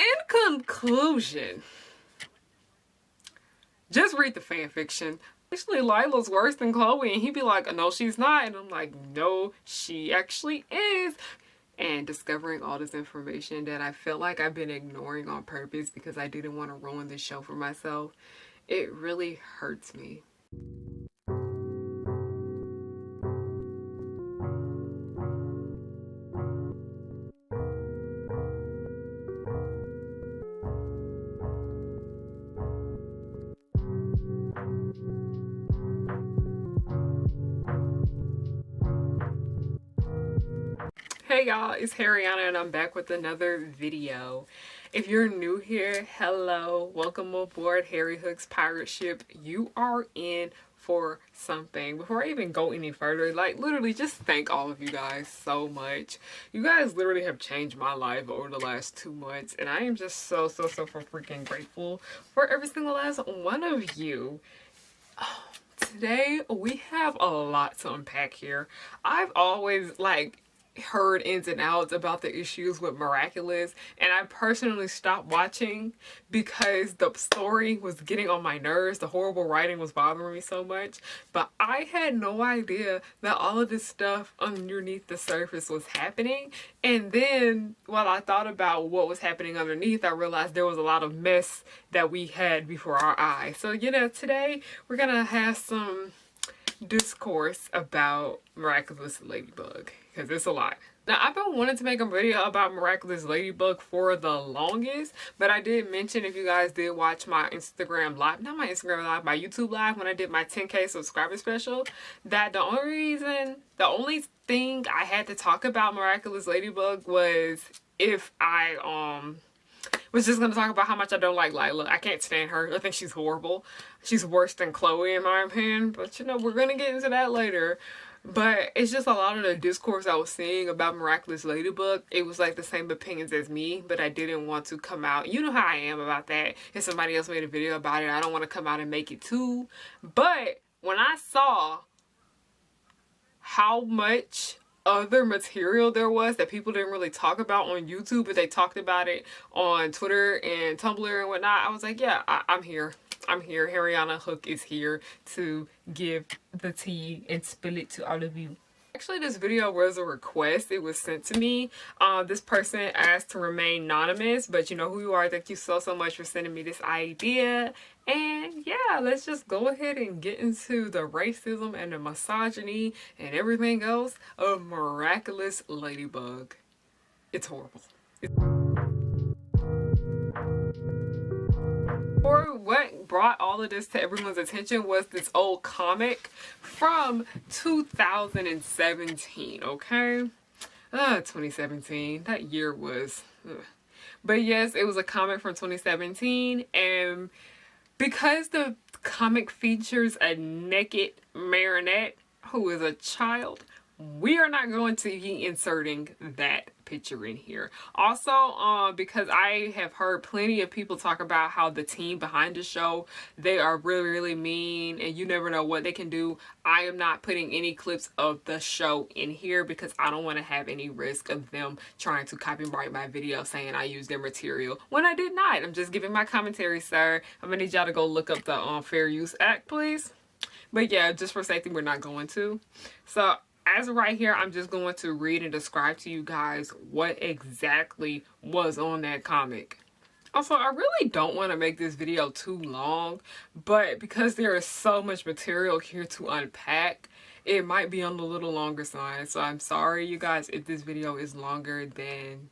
In conclusion, just read the fan fiction. Actually, Lila's worse than Chloe, and he'd be like, no, she's not. And I'm like, no, she actually is. And discovering all this information that I feel like I've been ignoring on purpose because I didn't want to ruin this show for myself, it really hurts me. Hey y'all, it's Harriyanna and I'm back with another video. If you're new here, hello, welcome aboard Harryhook's pirate ship. You are in for something. Before I even go any further, like literally just thank all of you guys so much. You guys literally have changed my life over the last 2 months and I am just so freaking grateful for every single last one of you. Today we have a lot to unpack here. I've always heard ins and outs about the issues with Miraculous, and I personally stopped watching because the story was getting on my nerves. The horrible writing was bothering me so much, but I had no idea that all of this stuff underneath the surface was happening. And then while I thought about what was happening underneath, I realized there was a lot of mess that we had before our eyes. So today we're gonna have some discourse about Miraculous Ladybug, because it's a lot. Now, I've been wanting to make a video about Miraculous Ladybug for the longest, but I did mention, if you guys did watch my Instagram live, not my Instagram live, my YouTube live when I did my 10K subscriber special, that the only thing I had to talk about Miraculous Ladybug was if I was just going to talk about how much I don't like Lila. I can't stand her. I think she's horrible. She's worse than Chloe in my opinion. But we're going to get into that later. But it's just a lot of the discourse I was seeing about Miraculous Ladybug. It was like the same opinions as me, but I didn't want to come out. You know how I am about that. If somebody else made a video about it, I don't want to come out and make it too. But when I saw how much other material there was that people didn't really talk about on YouTube, but they talked about it on Twitter and Tumblr and whatnot, I was like, yeah, I'm here. I'm here. Harriyannahook is here to give the tea and spill it to all of you. Actually, this video was a request. It was sent to me. This person asked to remain anonymous, but you know who you are. Thank you so much for sending me this idea. And yeah, let's just go ahead and get into the racism and the misogyny and everything else of Miraculous Ladybug. It's horrible. What brought all of this to everyone's attention was this old comic from 2017, okay? 2017, that year was... But yes, it was a comic from 2017, and because the comic features a naked marinette who is a child, we are not going to be inserting that picture in here. Also, because I have heard plenty of people talk about how the team behind the show, they are really mean and you never know what they can do. I am not putting any clips of the show in here because I don't want to have any risk of them trying to copyright my video saying I used their material when I did not. I'm just giving my commentary, sir. I'm gonna need y'all to go look up the Fair Use Act, please. But yeah, just for safety, we're not going to. So as of right here, I'm just going to read and describe to you guys what exactly was on that comic. Also, I really don't want to make this video too long, but because there is so much material here to unpack, it might be on the little longer side. So I'm sorry, you guys, if this video is longer than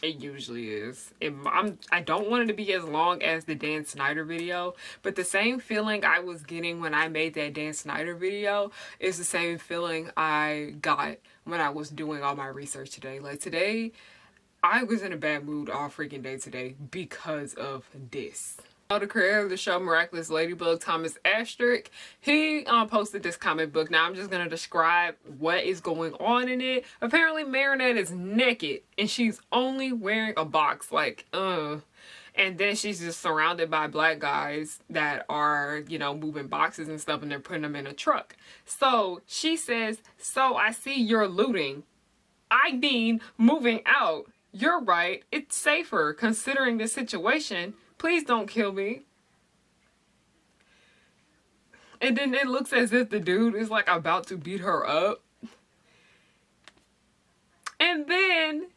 it usually is. I don't want it to be as long as the Dan Snyder video, but the same feeling I was getting when I made that Dan Snyder video is the same feeling I got when I was doing all my research today. Like today, I was in a bad mood all freaking day today because of this. The creator of the show Miraculous Ladybug, Thomas Asterisk, he posted this comic book. Now I'm just going to describe what is going on in it. Apparently Marinette is naked and she's only wearing a box, and then she's just surrounded by black guys that are, moving boxes and stuff, and they're putting them in a truck. So she says, so I see you're looting. I mean moving out. You're right. It's safer considering the situation. Please don't kill me. And then it looks as if the dude is like about to beat her up. And then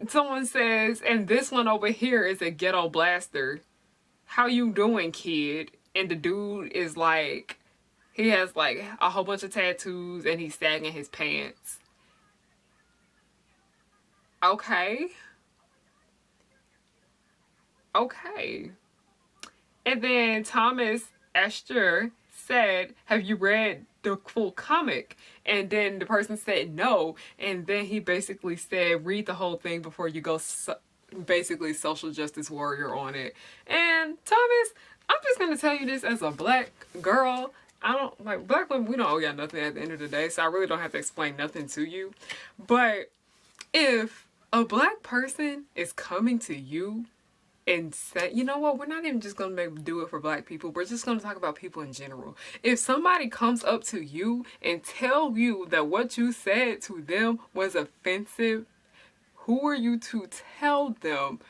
someone says, and this one over here is a ghetto blaster. How you doing, kid? And the dude is like, he has like a whole bunch of tattoos and he's sagging his pants. Okay. Okay. And then Thomas Esther said, have you read the full comic? And then the person said no. And then he basically said, read the whole thing before you go basically social justice warrior on it. And Thomas, I'm just going to tell you this as a black girl. I don't, like, black women, we don't owe y'all nothing at the end of the day. So I really don't have to explain nothing to you. But if a black person is coming to you and say, you know what, we're not even just going to do it for black people. We're just going to talk about people in general. If somebody comes up to you and tell you that what you said to them was offensive, who are you to tell them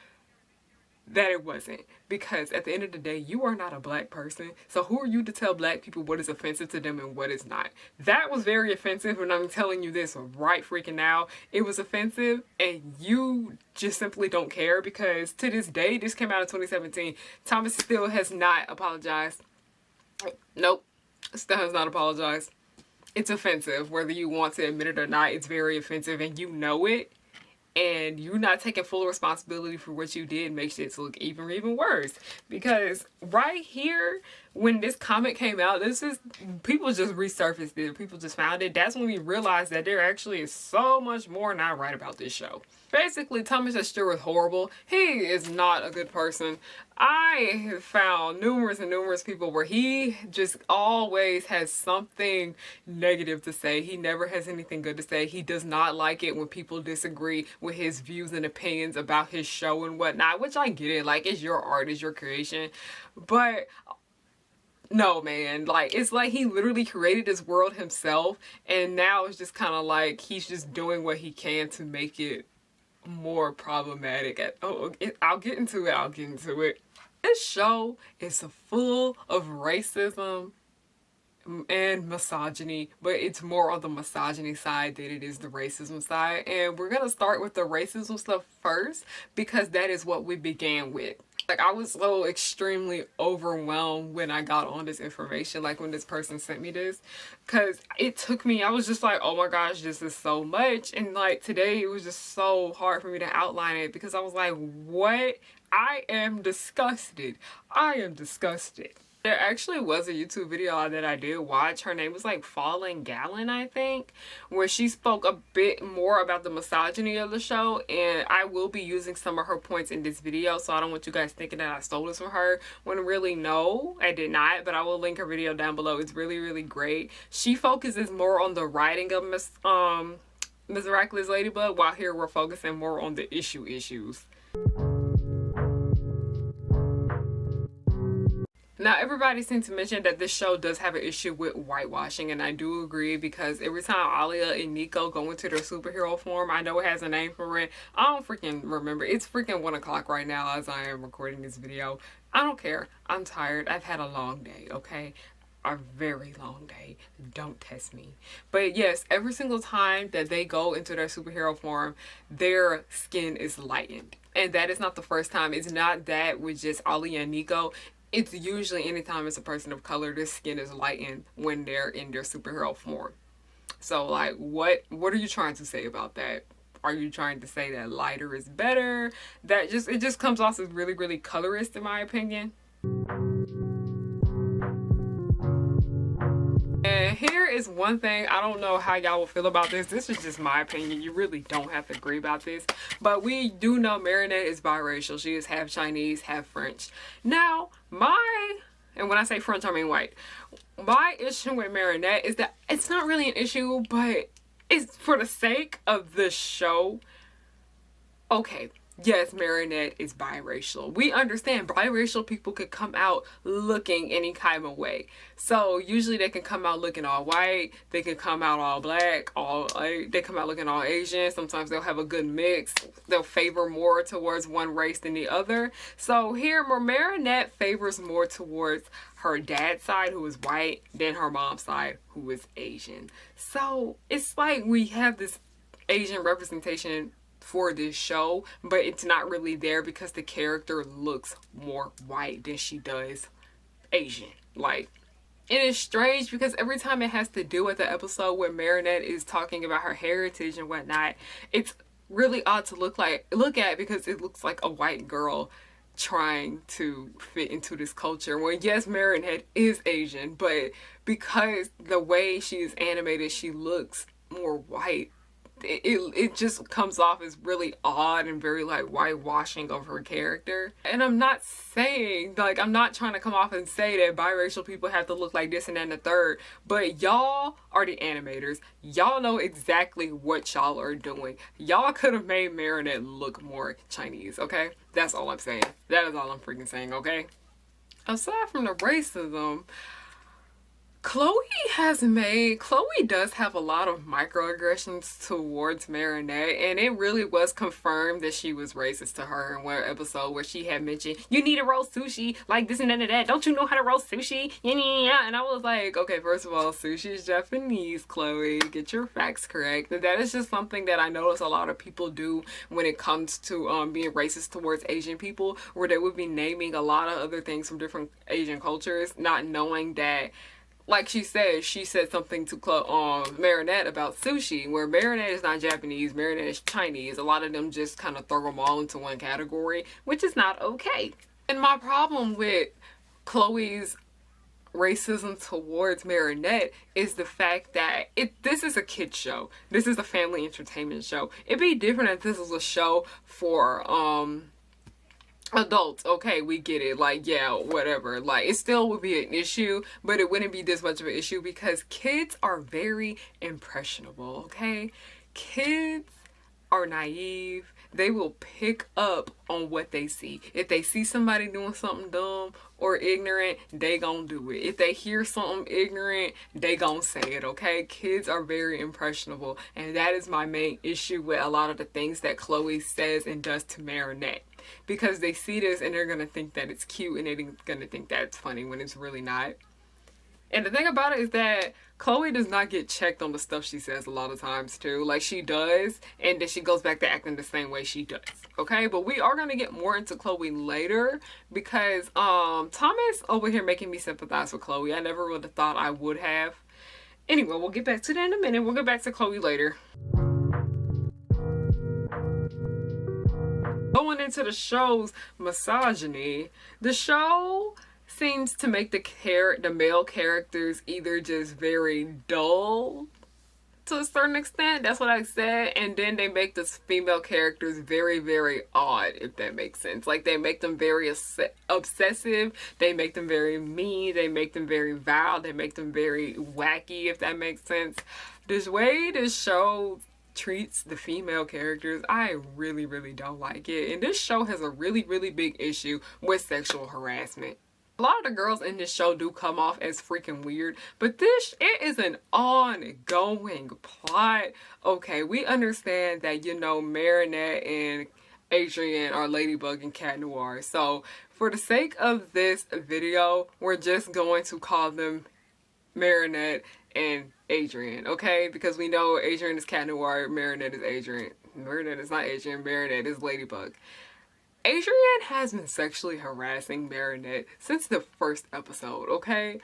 that it wasn't? Because at the end of the day, you are not a black person. So who are you to tell black people what is offensive to them and what is not? That was very offensive, and I'm telling you this right freaking now. It was offensive, and you just simply don't care, because to this day, this came out in 2017. Thomas still has not apologized. Nope. Still has not apologized. It's offensive. Whether you want to admit it or not, it's very offensive, and you know it. And you're not taking full responsibility for what you did makes it look even worse. Because right here, when this comic came out, people just resurfaced it. People just found it. That's when we realized that there actually is so much more not right about this show. Basically, Thomas Esther was horrible. He is not a good person. I have found numerous people where he just always has something negative to say. He never has anything good to say. He does not like it when people disagree with his views and opinions about his show and whatnot, which I get it. Like, it's your art, it's your creation. But no, man, like, it's like he literally created this world himself, and now it's just kind of like he's just doing what he can to make it more problematic. I'll get into it. This show is full of racism and misogyny, but it's more on the misogyny side than it is the racism side. And we're gonna start with the racism stuff first, because that is what we began with. Like, I was so extremely overwhelmed when I got on this information, like when this person sent me this, because it took me, I was just like, oh my gosh, this is so much. And like today, it was just so hard for me to outline it, because I was like, what? I am disgusted. I am disgusted. There actually was a YouTube video that I did watch. Her name was like Fallen Gallon, I think, where she spoke a bit more about the misogyny of the show, and I will be using some of her points in this video, so I don't want you guys thinking that I stole this from her, when really, no, I did not. But I will link her video down below. It's really great. She focuses more on the writing of Miss Miraculous Ladybug, while here we're focusing more on the issues. Now, everybody seems to mention that this show does have an issue with whitewashing, and I do agree, because every time Alia and Nico go into their superhero form, I know it has a name for it. I don't freaking remember. It's freaking 1 o'clock right now as I am recording this video. I don't care. I'm tired. I've had a long day, okay? A very long day. Don't test me. But yes, every single time that they go into their superhero form, their skin is lightened. And that is not the first time. It's not that with just Alia and Nico. It's usually anytime it's a person of color, their skin is lightened when they're in their superhero form. So like, what are you trying to say about that? Are you trying to say that lighter is better? It just comes off as really colorist, in my opinion. And here is one thing, I don't know how y'all will feel about this. This is just my opinion. You really don't have to agree about this. But we do know Marinette is biracial. She is half Chinese, half French. Now, and when I say French, I mean white. My issue with Marinette is that it's not really an issue, but it's for the sake of the show. Okay, yes, Marinette is biracial. We understand biracial people could come out looking any kind of way. So usually they can come out looking all white, they can come out all black, they come out looking all Asian. Sometimes they'll have a good mix. They'll favor more towards one race than the other. So here, Marinette favors more towards her dad's side, who is white, than her mom's side, who is Asian. So it's like we have this Asian representation for this show, but it's not really there because the character looks more white than she does Asian. Like, it is strange because every time it has to do with the episode where Marinette is talking about her heritage and whatnot, it's really odd to look at because it looks like a white girl trying to fit into this culture. Well, yes, Marinette is Asian, but because the way she is animated, she looks more white. It just comes off as really odd and very like whitewashing of her character. And I'm not saying, like, I'm not trying to come off and say that biracial people have to look like this and that and the third, but y'all are the animators. Y'all know exactly what y'all are doing. Y'all could have made Marinette look more Chinese, okay? That's all I'm saying. That is all I'm freaking saying, okay? Aside from the racism, Chloe does have a lot of microaggressions towards Marinette, and it really was confirmed that she was racist to her in one episode where she had mentioned, you need to roast sushi, like this and that, don't you know how to roast sushi? And I was like, okay, first of all, sushi is Japanese, Chloe, get your facts correct. And that is just something that I notice a lot of people do when it comes to being racist towards Asian people, where they would be naming a lot of other things from different Asian cultures, not knowing that, like she said something to Marinette about sushi, where Marinette is not Japanese, Marinette is Chinese. A lot of them just kind of throw them all into one category, which is not okay. And my problem with Chloe's racism towards Marinette is the fact that this is a kid's show. This is a family entertainment show. It'd be different if this was a show for adults. Okay, we get it, like, yeah, whatever, like, it still would be an issue, but it wouldn't be this much of an issue because kids are very impressionable. Okay, kids are naive. They will pick up on what they see. If they see somebody doing something dumb or ignorant, they gonna do it. If they hear something ignorant, they gonna say it, okay? Kids are very impressionable, and that is my main issue with a lot of the things that Chloe says and does to Marinette. Because they see this and they're gonna think that it's cute and they're gonna think that it's funny when it's really not. And the thing about it is that Chloe does not get checked on the stuff she says a lot of times too. Like, she does, and then she goes back to acting the same way she does. Okay, but we are gonna get more into Chloe later because Thomas over here making me sympathize with Chloe. I never would have thought I would have. Anyway, we'll get back to that in a minute. We'll get back to Chloe later. Going into the show's misogyny, the show seems to make the male characters either just very dull to a certain extent. That's what I said. And then they make the female characters very, very odd, if that makes sense. Like, they make them very obsessive. They make them very mean. They make them very vile. They make them very wacky, if that makes sense. This way this show treats the female characters, I really, really don't like it. And this show has a really, really big issue with sexual harassment. A lot of the girls in this show do come off as freaking weird, but it is an ongoing plot. Okay, we understand that, you know, Marinette and Adrian are Ladybug and Cat Noir. So for the sake of this video, we're just going to call them Marinette and Adrian, okay? Because we know Adrian is Cat Noir, Marinette is Adrian. Marinette is not Adrian, Marinette is Ladybug. Adrian has been sexually harassing Marinette since the first episode, okay?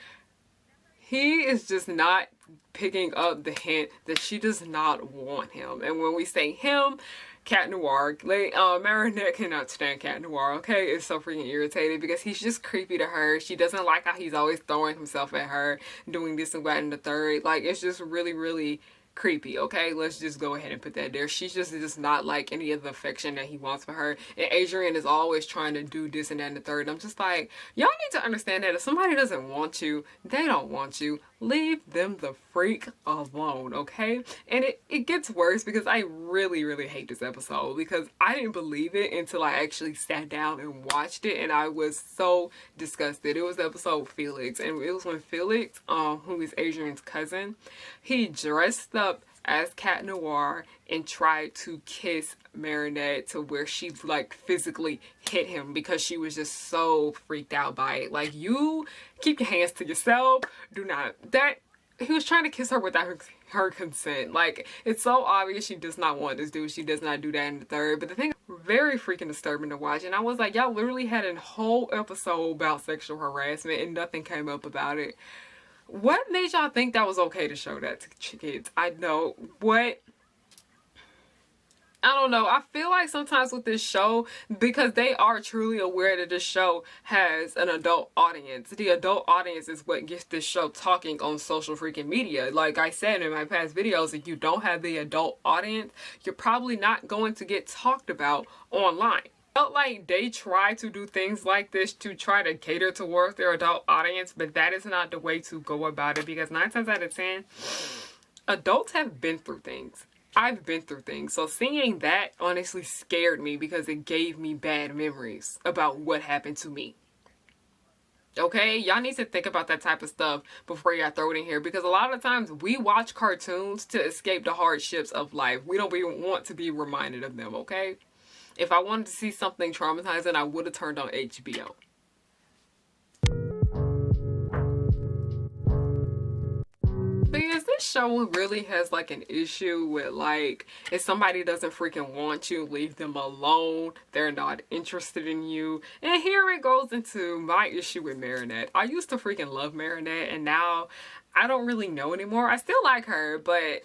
He is just not picking up the hint that she does not want him. And when we say him, Cat Noir, Marinette cannot stand Cat Noir, okay? It's so freaking irritated because he's just creepy to her. She doesn't like how he's always throwing himself at her, doing this and that and the third. Like, it's just really, really creepy, okay? Let's just go ahead and put that there. She's just not like any of the affection that he wants for her. And Adrian is always trying to do this and that and the third. I'm just like, y'all need to understand that if somebody doesn't want you, they don't want you. Leave them the freak alone, okay? And it gets worse because I really, really hate this episode because I didn't believe it until I actually sat down and watched it, and I was so disgusted. It was the episode Felix, and it was when Felix, who is Adrian's cousin, he dressed up as Cat Noir and tried to kiss Marinette to where she like physically hit him because she was just so freaked out by it. Like, you keep your hands to yourself. Do not. That he was trying to kiss her without her consent. Like, it's so obvious she does not want this dude. She does not do that in the third. But the thing, very freaking disturbing to watch. And I was like, y'all literally had a whole episode about sexual harassment and nothing came up about it. What made y'all think that was okay to show that to kids? I know. What? I don't know. I feel like sometimes with this show, because they are truly aware that this show has an adult audience. The adult audience is what gets this show talking on social freaking media. Like I said in my past videos, if you don't have the adult audience, you're probably not going to get talked about online. Felt like they try to do things like this to try to cater towards their adult audience, but that is not the way to go about it, because 9 times out of 10, adults have been through things. I've been through things. So seeing that honestly scared me because it gave me bad memories about what happened to me. Okay, y'all need to think about that type of stuff before y'all throw it in here, because a lot of times we watch cartoons to escape the hardships of life. We don't even want to be reminded of them, okay? If I wanted to see something traumatizing, I would have turned on HBO. Because this show really has like an issue with, like, if somebody doesn't freaking want you, leave them alone. They're not interested in you. And here it goes into my issue with Marinette. I used to freaking love Marinette, and now I don't really know anymore. I still like her, but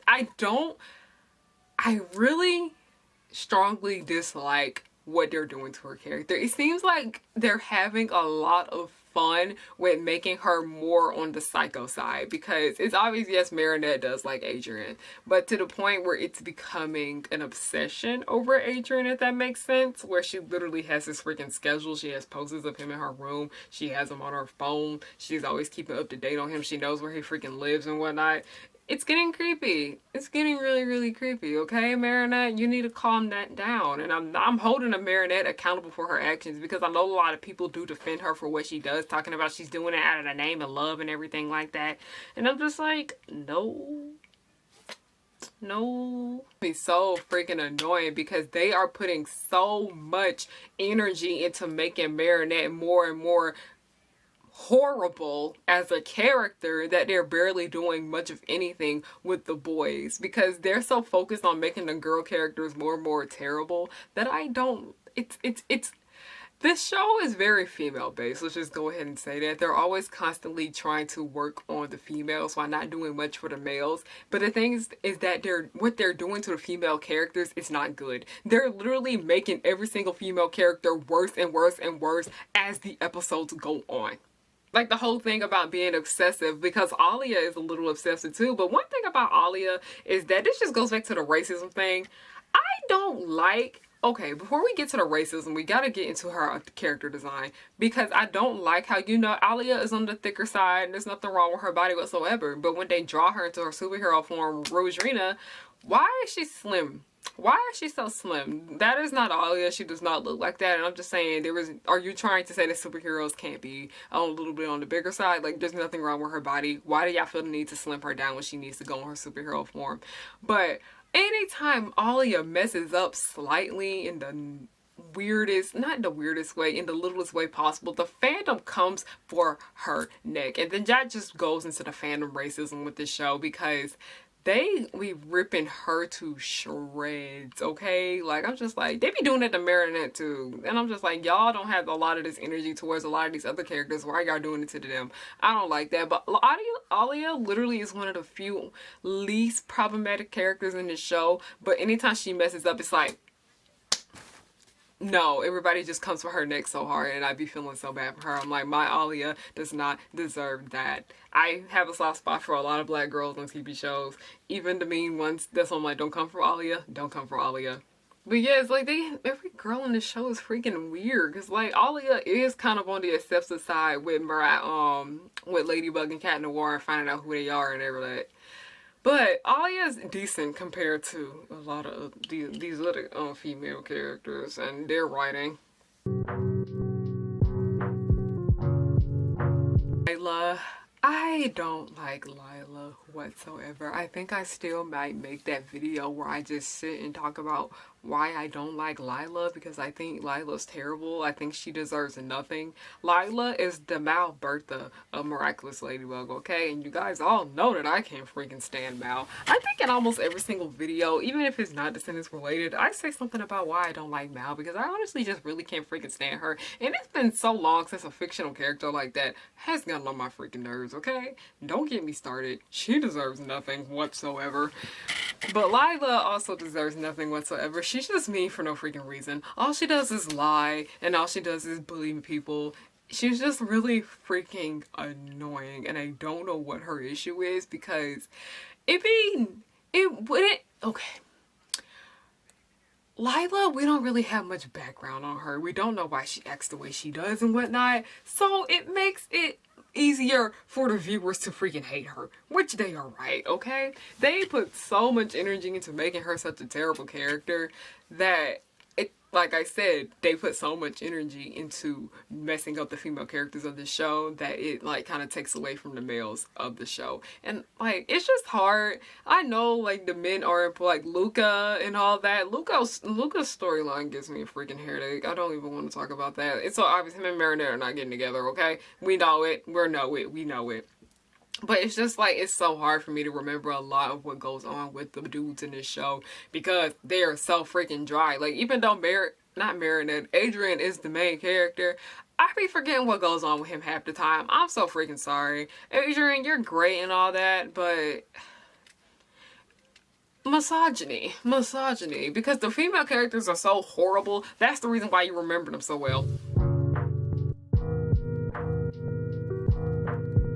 I really strongly dislike what they're doing to her character. It seems like they're having a lot of fun with making her more on the psycho side, because it's obvious, yes, Marinette does like Adrian, but to the point where it's becoming an obsession over Adrian, if that makes sense, where she literally has this freaking schedule. She has poses of him in her room. She has him on her phone. She's always keeping up to date on him. She knows where he freaking lives and whatnot. It's getting creepy. It's getting really, really creepy, okay, Marinette? You need to calm that down. And I'm holding a Marinette accountable for her actions, because I know a lot of people do defend her for what she does, talking about she's doing it out of the name of love and everything like that. And I'm just like, no. It's so freaking annoying, because they are putting so much energy into making Marinette more and more horrible as a character that they're barely doing much of anything with the boys, because they're so focused on making the girl characters more and more terrible that I don't, this show is very female based. Let's just go ahead and say that. They're always constantly trying to work on the females while not doing much for the males. But the thing is that what they're doing to the female characters is not good. They're literally making every single female character worse and worse and worse as the episodes go on. Like the whole thing about being obsessive, because Alia is a little obsessive too. But one thing about Alia is that this just goes back to the racism thing. I don't like, okay, before we get to the racism, we gotta get into her character design, because I don't like how, you know, Alia is on the thicker side and there's nothing wrong with her body whatsoever. But when they draw her into her superhero form, Rogerina, why is she slim? Why is she so slim? That is not Alia. She does not look like that. And I'm just saying, are you trying to say that superheroes can't be a little bit on the bigger side? Like, there's nothing wrong with her body. Why do y'all feel the need to slim her down when she needs to go in her superhero form? But anytime Alia messes up slightly in the weirdest, not the weirdest way, in the littlest way possible, the fandom comes for her neck. And then that just goes into the fandom racism with this show, because they be ripping her to shreds, okay? Like, I'm just like, they be doing it to Marinette too. And I'm just like, y'all don't have a lot of this energy towards a lot of these other characters. Why are y'all doing it to them? I don't like that. But Alia literally is one of the few least problematic characters in the show. But anytime she messes up, it's like, no, everybody just comes for her neck so hard, and I be feeling so bad for her. I'm like, my Alia does not deserve that. I have a soft spot for a lot of black girls on TV shows, even the mean ones. That's why I'm like, don't come for Alia, don't come for Alia. But yeah, it's like every girl in the show is freaking weird, cause like Alia is kind of on the accepted side with with Ladybug and Cat Noir and finding out who they are and everything. But Alia's decent compared to a lot of these other female characters and their writing. Lila. I don't like Lila whatsoever. I think I still might make that video where I just sit and talk about why I don't like Lila, because I think Lila's terrible. I think she deserves nothing. Lila is the Mal Bertha of Miraculous Ladybug, okay? And you guys all know that I can't freaking stand Mal. I think in almost every single video, even if it's not Descendants related, I say something about why I don't like Mal, because I honestly just really can't freaking stand her. And it's been so long since a fictional character like that has gotten on my freaking nerves, okay? Don't get me started. She deserves nothing whatsoever. But Lila also deserves nothing whatsoever. She's just mean for no freaking reason. All she does is lie, and all she does is bully people. She's just really freaking annoying, and I don't know what her issue is, because it wouldn't, okay. Lila, we don't really have much background on her. We don't know why she acts the way she does and whatnot, so it makes it easier for the viewers to freaking hate her, which they are right, okay? They put so much energy into making her such a terrible character that, like I said, they put so much energy into messing up the female characters of the show that it like kind of takes away from the males of the show. And like, it's just hard. I know like the men are like Luca and all that. Luca's storyline gives me a freaking headache. I don't even want to talk about that. It's so obvious him and Marinette are not getting together, okay? We know it. We know it. But it's just like, it's so hard for me to remember a lot of what goes on with the dudes in this show, because they are so freaking dry. Like, even though not Marinette, Adrian is the main character, I be forgetting what goes on with him half the time. I'm so freaking sorry. Adrian, you're great and all that, but misogyny, because the female characters are so horrible. That's the reason why you remember them so well.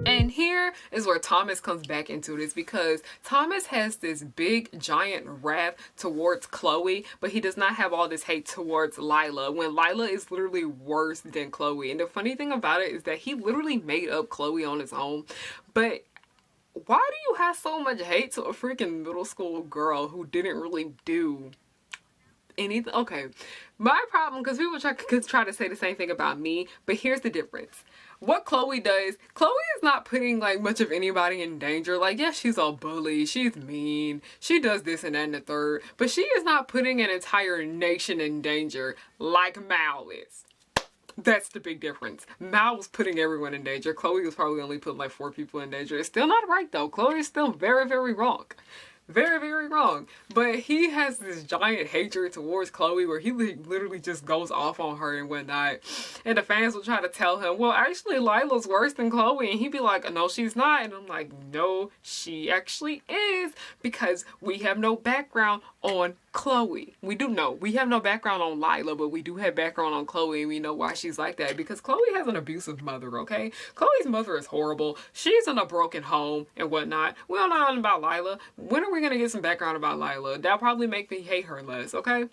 And here is where Thomas comes back into this, because Thomas has this big giant wrath towards Chloe, but he does not have all this hate towards Lila, when Lila is literally worse than Chloe. And the funny thing about it is that he literally made up Chloe on his own. But why do you have so much hate to a freaking middle school girl who didn't really do anything? Okay, my problem, because people try to say the same thing about me, but here's the difference. What Chloe does, Chloe is not putting like much of anybody in danger. Like, yes, she's a bully, she's mean, she does this and that and the third, but she is not putting an entire nation in danger like Mal is. That's the big difference. Mal was putting everyone in danger. Chloe was probably only putting like 4 people in danger. It's still not right though. Chloe is still very, very wrong. Very, very wrong. But he has this giant hatred towards Chloe where he literally just goes off on her and whatnot. And the fans will try to tell him, well, actually, Lila's worse than Chloe. And he'd be like, no, she's not. And I'm like, no, she actually is. Because we have no background on Chloe. We do know. We have no background on Lila, but we do have background on Chloe, and we know why she's like that. Because Chloe has an abusive mother, okay? Chloe's mother is horrible. She's in a broken home and whatnot. We don't know nothing about Lila. When are we going to get some background about Lila? That'll probably make me hate her less, okay?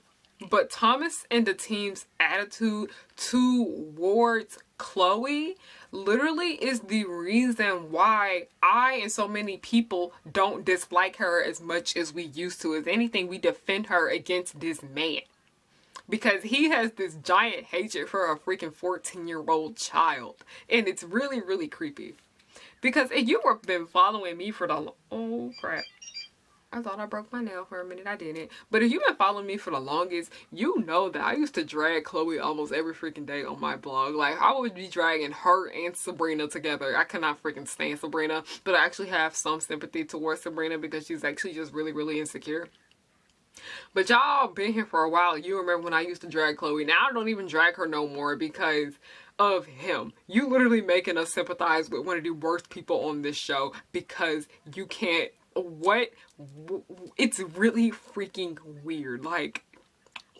But Thomas and the team's attitude towards Chloe literally is the reason why I and so many people don't dislike her as much as we used to. If anything, we defend her against this man. Because he has this giant hatred for a freaking 14-year-old child. And it's really, really creepy. Because if you have been following me for the... Oh, crap. I thought I broke my nail for a minute. I didn't. But if you've been following me for the longest, you know that I used to drag Chloe almost every freaking day on my blog. Like, I would be dragging her and Sabrina together. I cannot freaking stand Sabrina. But I actually have some sympathy towards Sabrina because she's actually just really, really insecure. But y'all been here for a while. You remember when I used to drag Chloe. Now I don't even drag her no more because of him. You literally making us sympathize with one of the worst people on this show because you can't... What? It's really freaking weird. Like,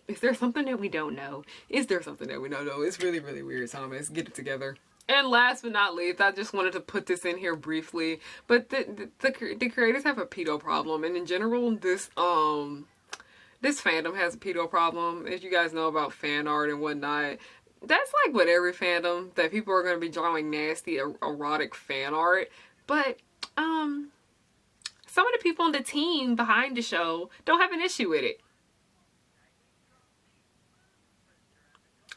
Is there something that we don't know? Is there something that we don't know? It's really, really weird, Thomas. Get it together. And last but not least, I just wanted to put this in here briefly, but the creators have a pedo problem, and in general, this fandom has a pedo problem. As you guys know about fan art and whatnot, that's like with every fandom, that people are going to be drawing nasty, erotic fan art. But some of the people on the team behind the show don't have an issue with it.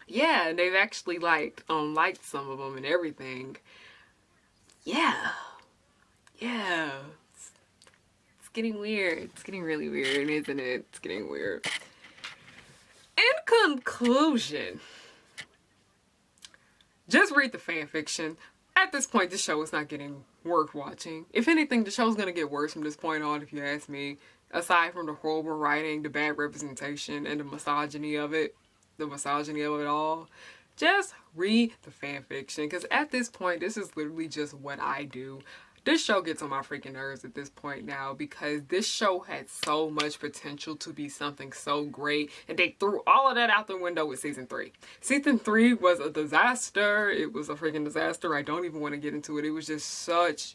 Yeah, they've actually liked some of them and everything. Yeah. It's getting weird. It's getting really weird, isn't it? It's getting weird. In conclusion, just read the fan fiction. At this point, the show is not getting worth watching. If anything, the show's gonna get worse from this point on, if you ask me. Aside from the horrible writing, the bad representation, and the misogyny of it all, just read the fan fiction. Because at this point, this is literally just what I do. This show gets on my freaking nerves at this point now, because this show had so much potential to be something so great, and they threw all of that out the window with season 3. Season 3 was a disaster. It was a freaking disaster. I don't even want to get into it. It was just such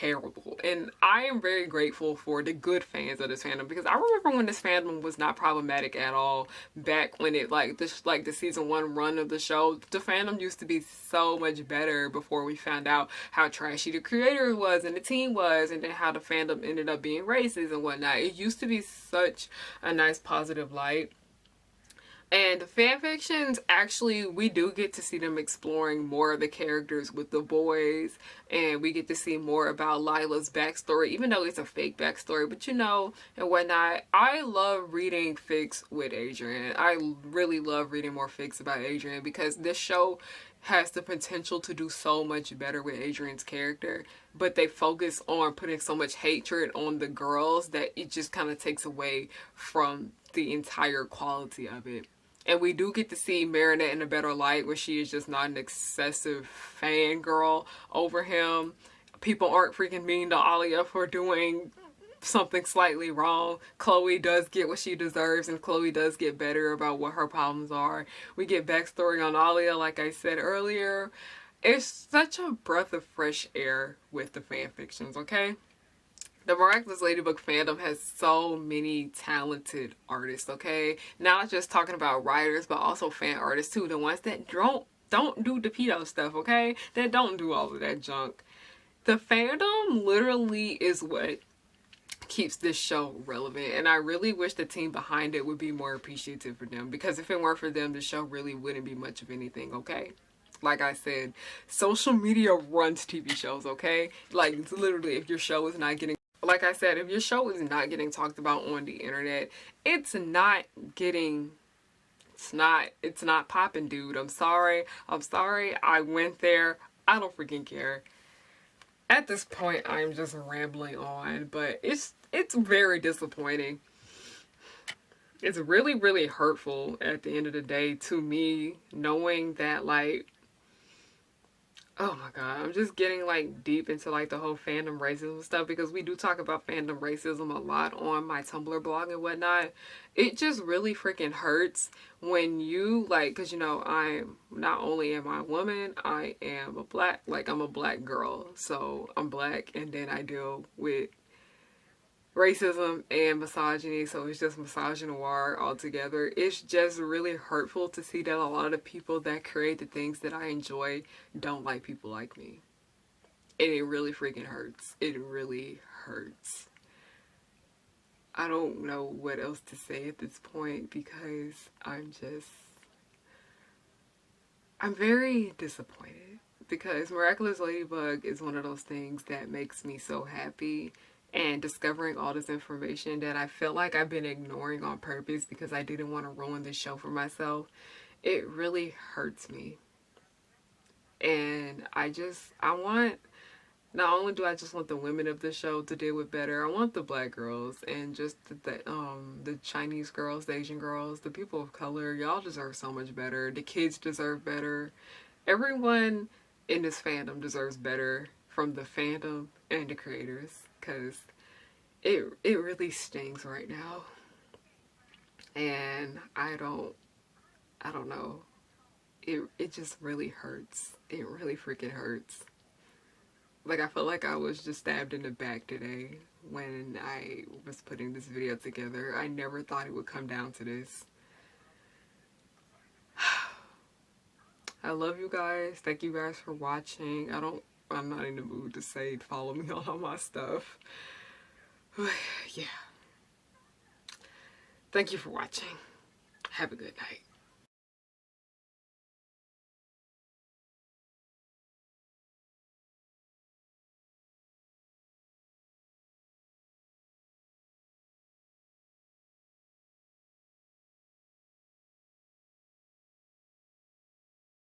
terrible. And I am very grateful for the good fans of this fandom, because I remember when this fandom was not problematic at all, back when it the season 1 run of the show. The fandom used to be so much better before we found out how trashy the creator was and the team was, and then how the fandom ended up being racist and whatnot. It used to be such a nice positive light. And the fan fictions, actually, we do get to see them exploring more of the characters with the boys, and we get to see more about Lila's backstory, even though it's a fake backstory, but and whatnot. I love reading fics with Adrian. I really love reading more fics about Adrian, because this show has the potential to do so much better with Adrian's character, but they focus on putting so much hatred on the girls that it just kind of takes away from the entire quality of it. And we do get to see Marinette in a better light, where she is just not an excessive fangirl over him. People aren't freaking mean to Olivia for doing something slightly wrong. Chloe does get what she deserves, and Chloe does get better about what her problems are. We get backstory on Olivia, like I said earlier. It's such a breath of fresh air with the fan fictions, okay? The Miraculous Ladybug fandom has so many talented artists, okay? Not just talking about writers, but also fan artists too. The ones that don't do the pedo stuff, okay? That don't do all of that junk. The fandom literally is what keeps this show relevant, and I really wish the team behind it would be more appreciative for them, because if it weren't for them, the show really wouldn't be much of anything, okay? Like I said, social media runs TV shows, okay? Like, literally, if your show is not getting... Like I said, if your show is not getting talked about on the internet, it's not popping, dude. I'm sorry. I went there. I don't freaking care. At this point, I'm just rambling on, but it's very disappointing. It's really, really hurtful at the end of the day to me, knowing that, like, oh my god, I'm just getting like deep into like the whole fandom racism stuff, because we do talk about fandom racism a lot on my Tumblr blog and whatnot. It just really freaking hurts when you like, because I'm not only am I a woman, I am I'm a black girl, so I'm black, and then I deal with racism and misogyny, so it's just misogynoir altogether. It's just really hurtful to see that a lot of people that create the things that I enjoy don't like people like me. And it really freaking hurts. It really hurts. I don't know what else to say at this point, because I'm very disappointed, because Miraculous Ladybug is one of those things that makes me so happy. And discovering all this information that I feel like I've been ignoring on purpose because I didn't want to ruin this show for myself, it really hurts me. And not only do I just want the women of the show to deal with better, I want the black girls and just the Chinese girls, the Asian girls, the people of color. Y'all deserve so much better. The kids deserve better. Everyone in this fandom deserves better, from the fandom and the creators, because it really stings right now. And I don't know. It just really hurts. It really freaking hurts. Like, I feel like I was just stabbed in the back today when I was putting this video together. I never thought it would come down to this. I love you guys. Thank you guys for watching. I'm not in the mood to say follow me on all my stuff. Yeah. Thank you for watching. Have a good night.